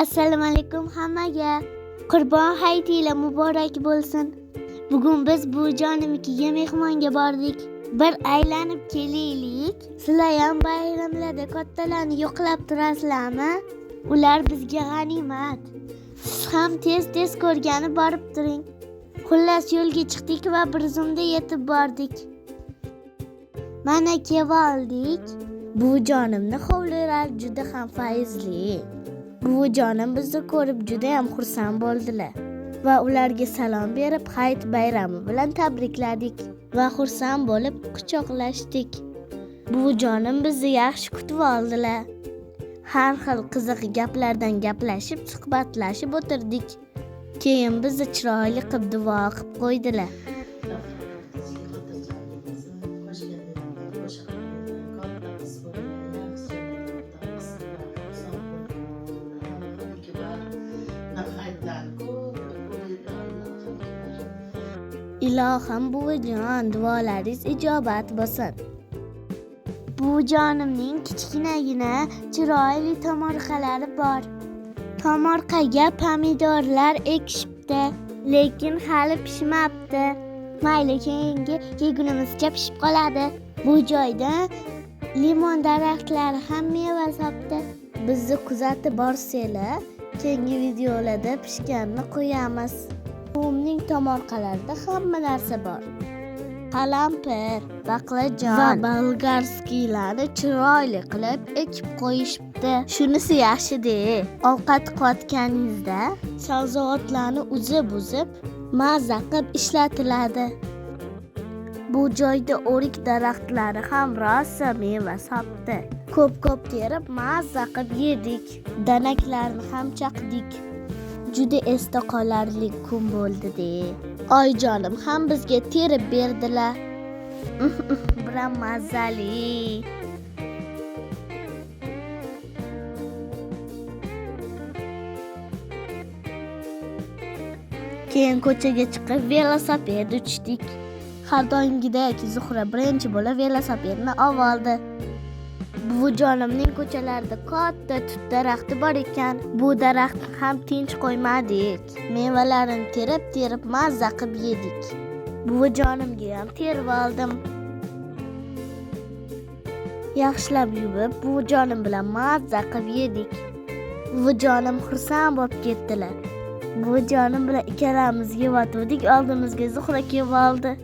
Assalomu alaykum hammaga. Qurbon hayitinglar muborak bo'lsin. Bugun biz buvijonimnikiga mehmonga bordik. Bir aylanib kelaylik. Sizlar ham bayramlarda kattalarni yo'qlab turasizlarmi? Ular bizga g'animat. Siz ham tez ko'rgani borib turing. Xullas yo'lga chiqdik va bir zumda yetib bordik. Mana keldik. Buvijonimni hovlilar juda ham fayzli. Buvijonim bizni ko'rib juda ham xursand bo'ldilar va ularga salom berib hayit bayrami bilan tabrikladik va xursand bo'lib quchoqlashdik. Buvijonim bizni yaxshi kutib oldilar. Har xil qiziq gaplardan gaplashib, suhbatlashib o'tirdik. Keyin bizni chiroyli qilib duo qilib qo'ydilar. Ilohim buvijon, duolaringiz ijobat bo'lsin. Buvijonimning kichkinagina chiroyli tomorqalari bor. Tomorqaga pomidorlar ekishibdi, lekin hali pishmabdi. Mayli, keyingi yegunimizcha pishib qoladi. Bu joyda limon daraxtlari ham meva sopdi. Bizni kuzatib borsanglar, keyingi videolarda pishganini qo'yamiz. Buvimning tomorqalarida hamma narsa bor. Qalampir, baqlajon va bolgarskiylarni chiroyli qilib ekib qo'yishibdi. Shunisi yaxshi-da. Ovqat qotganingizda sabzavotlarni uzib mazza qilib ishlatiladi. Bu joyda o'rik daraxtlari ham rosa meva sopdi. Ko'p terib mazza qilib yedik. Danaklarni ham chaqdik. Juda esda qolarli kun bo'ldi-da. Oyjonim ham bizga terib berdilar. Biram mazali. Keyin ko'chaga chiqib velosiped uchdik. Har doimgidek Zuhra birinchi bo'lib velosipedni oldi. Buvijonimning ko'chalarida katta tut daraxti bor ekan. Bu daraxtni ham tinch qo'ymadik. Mevalarini terib mazza qilib yedik. Buvijonimga ham terib oldim. Yaxshilab yuvib, buvijonim bilan mazza qilib yedik. Buvijonim xursand bo'lib ketdilar. Buvijonim bilan ikkalamiz yeyotgandik, oldimizga Zuhra kelib oldi.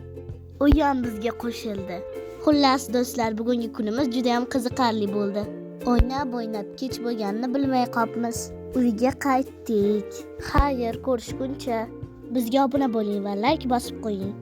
U ham bizga qo'shildi. Xullas do'stlar, bugungi kunimiz juda ham qiziqarli bo'ldi. O'ynab kech bo'lganini bilmay qolibmiz. Uyga qaytdik. Xayr, ko'rishguncha. Bizga obuna bo'ling va like bosib qo'ying.